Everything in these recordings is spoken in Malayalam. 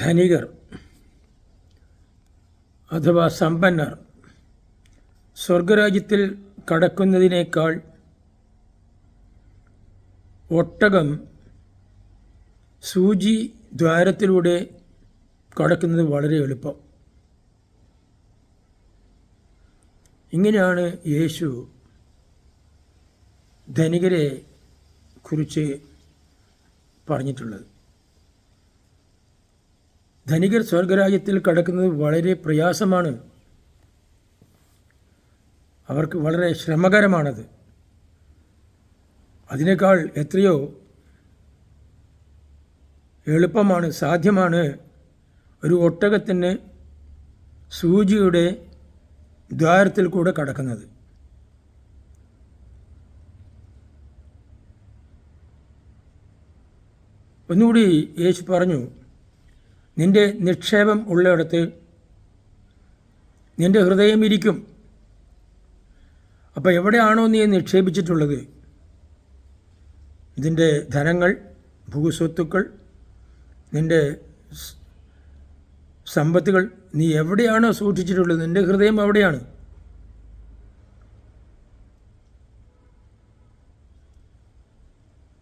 ധനികർ അഥവാ സമ്പന്നർ സ്വർഗരാജ്യത്തിൽ കടക്കുന്നതിനേക്കാൾ ഒട്ടകം സൂചി ദ്വാരത്തിലൂടെ കടക്കുന്നത് വളരെ എളുപ്പം. ഇങ്ങനെയാണ് യേശു ധനികരെ കുറിച്ച് പറഞ്ഞിട്ടുള്ളത്. ധനികർ സ്വർഗരാജ്യത്തിൽ കടക്കുന്നത് വളരെ പ്രയാസമാണ്. അവർക്ക് വളരെ ശ്രമകരമാണത്. അതിനേക്കാൾ എത്രയോ എളുപ്പമാണ്, സാധ്യമാണ് ഒരു ഒട്ടകത്തിന് സൂചിയുടെ ദ്വാരത്തിൽ കൂടെ കടക്കുന്നത്. ഒന്നുകൂടി യേശു പറഞ്ഞു, നിന്റെ നിക്ഷേപം ഉള്ളിടത്ത് നിന്റെ ഹൃദയം ഇരിക്കും. അപ്പോൾ എവിടെയാണോ നീ നിക്ഷേപിച്ചിട്ടുള്ളത്, ഇതിൻ്റെ ധനങ്ങൾ, ഭൂസ്വത്തുക്കൾ, നിൻ്റെ സമ്പത്തുകൾ, നീ എവിടെയാണോ സൂക്ഷിച്ചിട്ടുള്ളത്, നിൻ്റെ ഹൃദയം അവിടെയാണ്.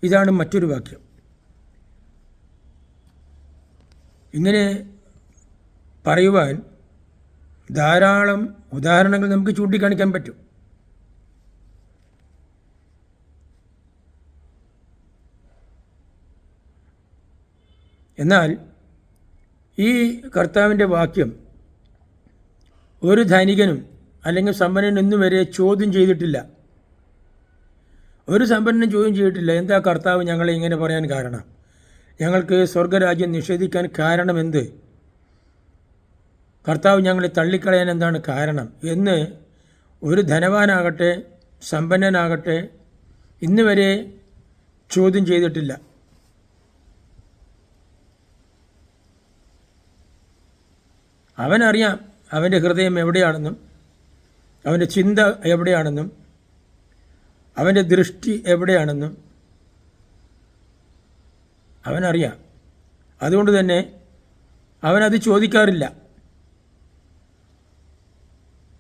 ഇതാണ് മറ്റൊരു വാക്യം. ഇങ്ങനെ പറയുവാൻ ധാരാളം ഉദാഹരണങ്ങൾ നമുക്ക് ചൂണ്ടിക്കാണിക്കാൻ പറ്റും. എന്നാൽ ഈ കർത്താവിൻ്റെ വാക്യം ഒരു ധനികനും അല്ലെങ്കിൽ സമ്പന്നനും ഇന്നുവരെ ചോദ്യം ചെയ്തിട്ടില്ല. ഒരു സമ്പന്നനും ചോദ്യം ചെയ്തിട്ടില്ല, എന്താ കർത്താവ് ഞങ്ങളെ ഇങ്ങനെ പറയാൻ കാരണം, ഞങ്ങൾക്ക് സ്വർഗരാജ്യം നിഷേധിക്കാൻ കാരണമെന്ത്, കർത്താവ് ഞങ്ങളെ തള്ളിക്കളയാൻ എന്താണ് കാരണം എന്ന് ഒരു ധനവാനാകട്ടെ സമ്പന്നനാകട്ടെ ഇന്നുവരെ ചോദ്യം ചെയ്തിട്ടില്ല. അവനറിയാം അവൻ്റെ ഹൃദയം എവിടെയാണെന്നും അവൻ്റെ ചിന്ത എവിടെയാണെന്നും അവൻ്റെ ദൃഷ്ടി എവിടെയാണെന്നും അവനറിയാം. അതുകൊണ്ട് തന്നെ അവനത് ചോദിക്കാറില്ല.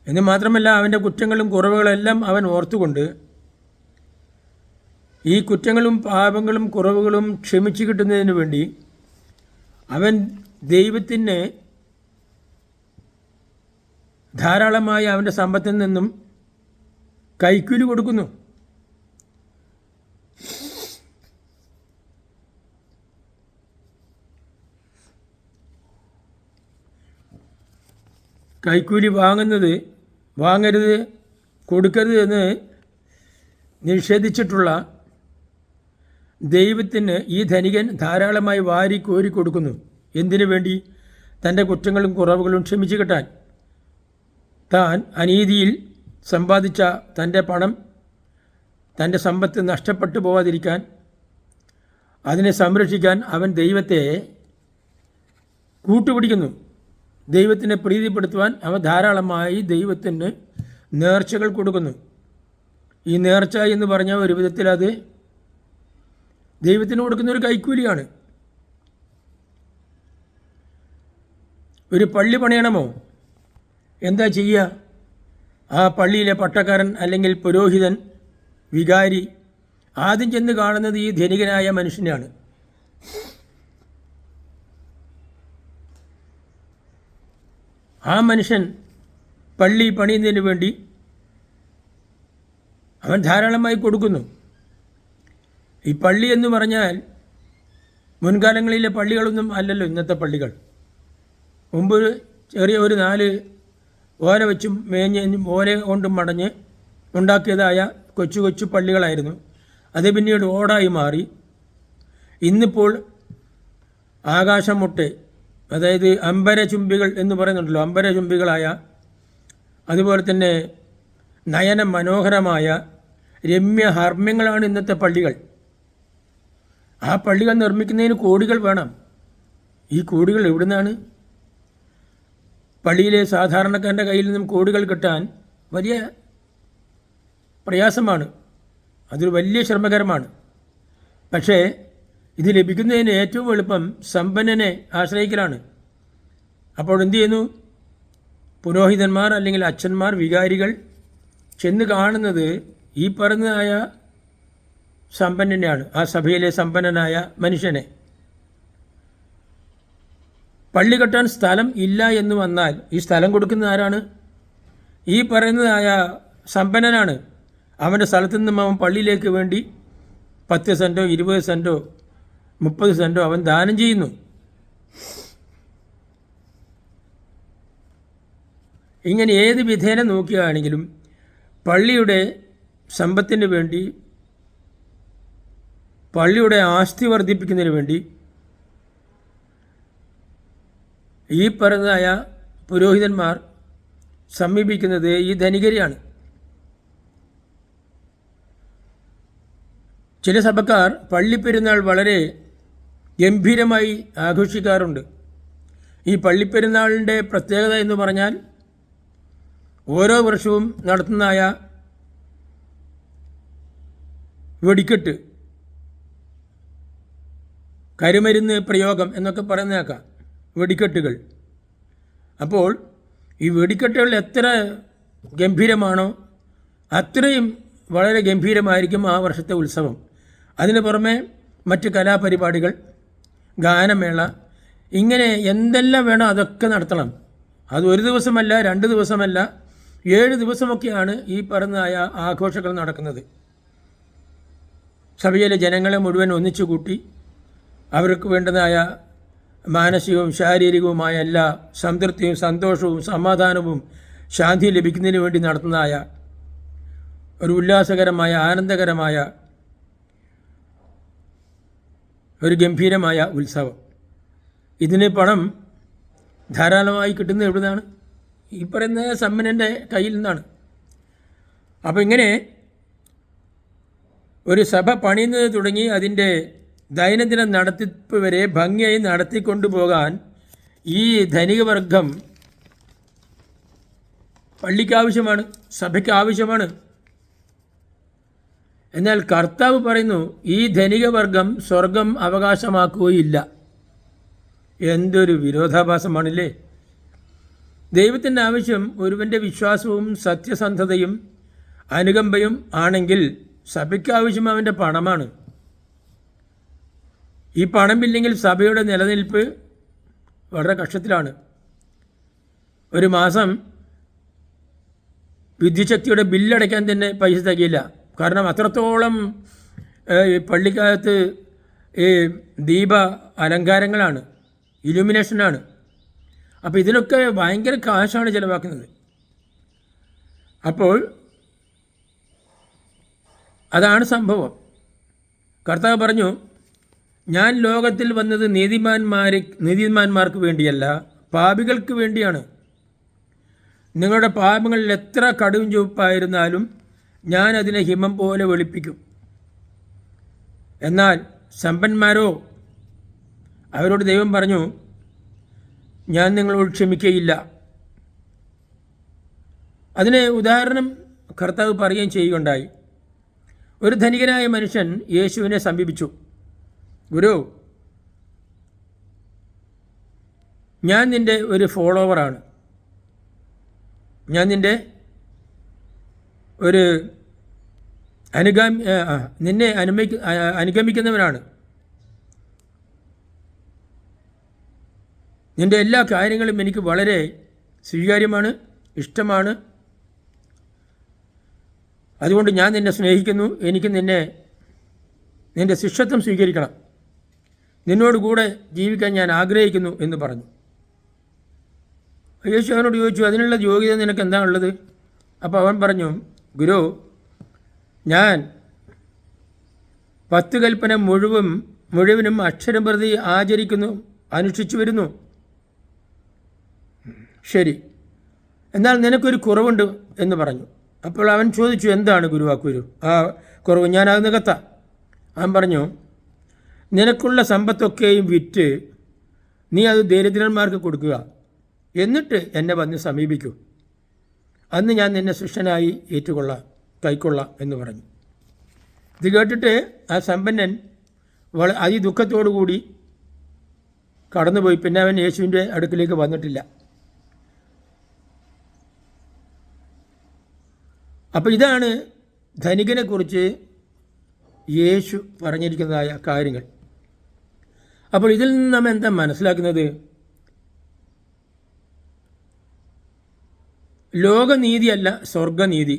എന്ന് മാത്രമല്ല, അവൻ്റെ കുറ്റങ്ങളും കുറവുകളെല്ലാം അവൻ ഓർത്തുകൊണ്ട് ഈ കുറ്റങ്ങളും പാപങ്ങളും കുറവുകളും ക്ഷമിച്ചു കിട്ടുന്നതിന് വേണ്ടി അവൻ ദൈവത്തിന് ധാരാളമായി അവൻ്റെ സമ്പത്തിൽ നിന്നും കൈക്കൂലി കൊടുക്കുന്നു. കൈക്കൂലി വാങ്ങരുത്, കൊടുക്കരുത് എന്ന് നിഷേധിച്ചിട്ടുള്ള ദൈവത്തിന് ഈ ധനികൻ ധാരാളമായി വാരി കോരി കൊടുക്കുന്നു. എന്തിനു വേണ്ടി? തൻ്റെ കുറ്റങ്ങളും കുറവുകളും ക്ഷമിച്ചു കിട്ടാൻ. താൻ അനീതിയിൽ സമ്പാദിച്ച തൻ്റെ പണം, തൻ്റെ സമ്പത്ത് നഷ്ടപ്പെട്ടു പോവാതിരിക്കാൻ, അതിനെ സംരക്ഷിക്കാൻ അവൻ ദൈവത്തെ കൂട്ടുപിടിക്കുന്നു. ദൈവത്തിനെ പ്രീതിപ്പെടുത്തുവാൻ അവൻ ധാരാളമായി ദൈവത്തിന് നേർച്ചകൾ കൊടുക്കുന്നു. ഈ നേർച്ച എന്ന് പറഞ്ഞാൽ ഒരു വിധത്തിൽ അത് ദൈവത്തിന് കൊടുക്കുന്ന ഒരു കൈക്കൂലിയാണ്. ഒരു പള്ളി പണിയണമോ? എന്താ ചെയ്യുക? ആ പള്ളിയിലെ പട്ടക്കാരൻ അല്ലെങ്കിൽ പുരോഹിതൻ, വികാരി ആദ്യം ചെന്ന് കാണുന്നത് ഈ ധനികനായ മനുഷ്യനെയാണ്. ആ മനുഷ്യൻ പള്ളി പണിയുന്നതിന് വേണ്ടി അവൻ ധാരാളമായി കൊടുക്കുന്നു. ഈ പള്ളി എന്ന് പറഞ്ഞാൽ മുൻകാലങ്ങളിലെ പള്ളികളൊന്നും അല്ലല്ലോ ഇന്നത്തെ പള്ളികൾ. മുമ്പ് ചെറിയ ഒരു 4 ഓല വെച്ചും മേഞ്ഞും ഓല കൊണ്ടും മടഞ്ഞ് ഉണ്ടാക്കിയതായ കൊച്ചു കൊച്ചു പള്ളികളായിരുന്നു. അത് പിന്നീട് ഓടായി മാറി. ഇന്നിപ്പോൾ ആകാശമുട്ടെ, അതായത് അമ്പരചുംബികൾ എന്ന് പറയുന്നുണ്ടല്ലോ, അമ്പരചുംബികളായ അതുപോലെ തന്നെ നയന മനോഹരമായ രമ്യഹർമ്മ്യങ്ങളാണ് ഇന്നത്തെ പള്ളികൾ. ആ പള്ളികൾ നിർമ്മിക്കുന്നതിന് കോടികൾ വേണം. ഈ കോടികൾ എവിടുന്നാണ്? പള്ളിയിലെ സാധാരണക്കാരൻ്റെ കയ്യിൽ നിന്നും കോടികൾ കിട്ടാൻ വലിയ പ്രയാസമാണ്. അതൊരു വലിയ ശ്രമകരമാണ്. പക്ഷേ ഇത് ലഭിക്കുന്നതിന് ഏറ്റവും എളുപ്പം സമ്പന്നനെ ആശ്രയിക്കലാണ്. അപ്പോൾ എന്തു ചെയ്യുന്നു? പുരോഹിതന്മാർ അല്ലെങ്കിൽ അച്ഛന്മാർ, വികാരികൾ ചെന്ന് കാണുന്നത് ഈ പറഞ്ഞതായ സമ്പന്നനെയാണ്, ആ സഭയിലെ സമ്പന്നനായ മനുഷ്യനെ. പള്ളി കെട്ടാൻ സ്ഥലം ഇല്ല എന്ന് വന്നാൽ ഈ സ്ഥലം കൊടുക്കുന്ന ആരാണ്? ഈ പറയുന്നതായ സമ്പന്നനാണ്. അവൻ്റെ സ്ഥലത്തു നിന്നും അവൻ പള്ളിയിലേക്ക് വേണ്ടി 10 സെൻറ്റോ 20 സെൻറ്റോ 30 സെൻറ്റോ അവൻ ദാനം ചെയ്യുന്നു. ഇങ്ങനെ ഏത് വിധേന നോക്കുകയാണെങ്കിലും പള്ളിയുടെ സമ്പത്തിന് വേണ്ടി, പള്ളിയുടെ ആസ്തി വർദ്ധിപ്പിക്കുന്നതിന് വേണ്ടി ഈ പറഞ്ഞതായ പുരോഹിതന്മാർ സമീപിക്കുന്നത് ഈ ധനികരെയാണ്. ചില സഭക്കാർ പള്ളിപ്പെരുന്നാൾ വളരെ ഗംഭീരമായി ആഘോഷിക്കാറുണ്ട്. ഈ പള്ളിപ്പെരുന്നാളിൻ്റെ പ്രത്യേകത എന്ന് പറഞ്ഞാൽ ഓരോ വർഷവും നടത്തുന്നതായ വെടിക്കെട്ട്, കരുമരുന്ന് പ്രയോഗം എന്നൊക്കെ പറയുന്നേക്കാം, വെടിക്കെട്ടുകൾ. അപ്പോൾ ഈ വെടിക്കെട്ടുകൾ എത്ര ഗംഭീരമാണോ അത്രയും വളരെ ഗംഭീരമായിരിക്കും ആ വർഷത്തെ ഉത്സവം. അതിന് പുറമെ മറ്റ് കലാപരിപാടികൾ, ഗാനമേള, ഇങ്ങനെ എന്തെല്ലാം വേണോ അതൊക്കെ നടത്തണം. അത് ഒരു ദിവസമല്ല, 2 ദിവസമല്ല, 7 ദിവസമൊക്കെയാണ് ഈ പറഞ്ഞതായ ആഘോഷങ്ങൾ നടക്കുന്നത്. സഭയിലെ ജനങ്ങളെ മുഴുവൻ ഒന്നിച്ചു കൂട്ടി അവർക്ക് വേണ്ടതായ മാനസികവും ശാരീരികവുമായ എല്ലാ സംതൃപ്തിയും സന്തോഷവും സമാധാനവും ശാന്തിയും ലഭിക്കുന്നതിന് വേണ്ടി നടത്തുന്നതായ ഒരു ഉല്ലാസകരമായ ആനന്ദകരമായ ഒരു ഗംഭീരമായ ഉത്സവം. ഇതിന് പണം ധാരാളമായി കിട്ടുന്നത് എവിടുന്നാണ്? ഈ പറയുന്ന സമ്പന്നൻ്റെ കയ്യിൽ നിന്നാണ്. അപ്പോൾ ഇങ്ങനെ ഒരു സഭ പണിയുന്നത് തുടങ്ങി അതിൻ്റെ ദൈനംദിന നടത്തിപ്പ് വരെ ഭംഗിയായി നടത്തിക്കൊണ്ടുപോകാൻ ഈ ധനികവർഗം പള്ളിക്ക് ആവശ്യമാണ്, സഭയ്ക്ക് ആവശ്യമാണ്. എന്നാൽ കർത്താവ് പറയുന്നു ഈ ധനികവർഗം സ്വർഗം അവകാശമാക്കുകയില്ല. എന്തൊരു വിരോധാഭാസമാണില്ലേ? ദൈവത്തിൻ്റെ ആവശ്യം ഒരുവൻ്റെ വിശ്വാസവും സത്യസന്ധതയും അനുകമ്പയും ആണെങ്കിൽ സഭയ്ക്ക് ആവശ്യം അവൻ്റെ പണമാണ്. ഈ പണമില്ലെങ്കിൽ സഭയുടെ നിലനിൽപ്പ് വളരെ കഷ്ടത്തിലാണ്. ഒരു മാസം വിദ്യുച്ഛക്തിയുടെ ബില്ലടയ്ക്കാൻ തന്നെ പൈസ തികയില്ല. കാരണം അത്രത്തോളം പള്ളിക്കകത്ത് ഈ ദീപ അലങ്കാരങ്ങളാണ്, ഇലുമിനേഷനാണ്. അപ്പോൾ ഇതിനൊക്കെ ഭയങ്കര കാശാണ് ചിലവാക്കുന്നത്. അപ്പോൾ അതാണ് സംഭവം. കർത്താവ് പറഞ്ഞു, ഞാൻ ലോകത്തിൽ വന്നത് നീതിമാന്മാർക്ക് വേണ്ടിയല്ല, പാപികൾക്ക് വേണ്ടിയാണ്. നിങ്ങളുടെ പാപങ്ങളിൽ എത്ര കടും ചുവപ്പായിരുന്നാലും ഞാൻ അതിനെ ഹിമം പോലെ വെളുപ്പിക്കും. എന്നാൽ സമ്പന്മാരോ, അവരോട് ദൈവം പറഞ്ഞു, ഞാൻ നിങ്ങളോട് ക്ഷമിക്കുകയില്ല. അതിന് ഉദാഹരണം കർത്താവ് പറയുകയും ചെയ്യുകയുണ്ടായി. ഒരു ധനികനായ മനുഷ്യൻ യേശുവിനെ സമീപിച്ചു. ഗുരു, ഞാൻ നിൻ്റെ ഒരു ഫോളോവറാണ്, ഞാൻ നിൻ്റെ ഒരു നിന്നെ അനുഗമിക്കുന്നവനാണ്. നിൻ്റെ എല്ലാ കാര്യങ്ങളും എനിക്ക് വളരെ സ്വീകാര്യമാണ്, ഇഷ്ടമാണ്. അതുകൊണ്ട് ഞാൻ നിന്നെ സ്നേഹിക്കുന്നു. എനിക്ക് നിൻ്റെ ശിഷ്യത്വം സ്വീകരിക്കണം. നിന്നോട് കൂടെ ജീവിക്കാൻ ഞാൻ ആഗ്രഹിക്കുന്നു എന്ന് പറഞ്ഞു. യേശു അവനോട് ചോദിച്ചു, അതിനുള്ള യോഗ്യത നിനക്ക് എന്താ ഉള്ളത്? അപ്പോൾ അവൻ പറഞ്ഞു, ഗുരു, ഞാൻ 10 കൽപ്പന മുഴുവനും അക്ഷരം പ്രതി ആചരിക്കുന്നു, അനുഷ്ഠിച്ചു വരുന്നു. ശരി, എന്നാൽ നിനക്കൊരു കുറവുണ്ട് എന്ന് പറഞ്ഞു. അപ്പോൾ അവൻ ചോദിച്ചു, എന്താണ് ഗുരു ആ കുറവ്? ഞാനത് നികത്താം. അവൻ പറഞ്ഞു, നിനക്കുള്ള സമ്പത്തൊക്കെയും വിറ്റ് നീ അത് ദരിദ്രന്മാർക്ക് കൊടുക്കുക, എന്നിട്ട് എന്നെ വന്ന് സമീപിക്കൂ. അന്ന് ഞാൻ നിന്നെ ശിഷ്യനായി കൈക്കൊള്ളാം എന്ന് പറഞ്ഞു. ഇത് കേട്ടിട്ട് ആ സമ്പന്നൻ അതിദുഃഖത്തോടു കൂടി കടന്നുപോയി. പിന്നെ അവൻ യേശുവിൻ്റെ അടുക്കിലേക്ക് വന്നിട്ടില്ല. അപ്പോൾ ഇതാണ് ധനികനെക്കുറിച്ച് യേശു പറഞ്ഞിരിക്കുന്നതായ കാര്യങ്ങൾ. അപ്പോൾ ഇതിൽ നിന്ന് നാം എന്താ മനസ്സിലാക്കുന്നത്? ലോകനീതിയല്ല സ്വർഗനീതി,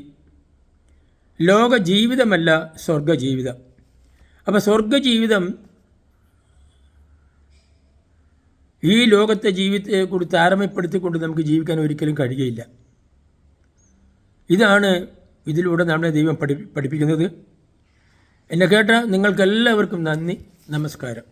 ലോക ജീവിതമല്ല സ്വർഗജീവിതം. അപ്പോൾ സ്വർഗജീവിതം ഈ ലോകത്തെ ജീവിതത്തെ കൂടി താരതമ്യപ്പെടുത്തിക്കൊണ്ട് നമുക്ക് ജീവിക്കാൻ ഒരിക്കലും കഴിയുകയില്ല. ഇതാണ് ഇതിലൂടെ നമ്മളെ ദൈവം പഠിപ്പിക്കുന്നത്. എന്നെ കേട്ട നിങ്ങൾക്കെല്ലാവർക്കും നന്ദി, നമസ്കാരം.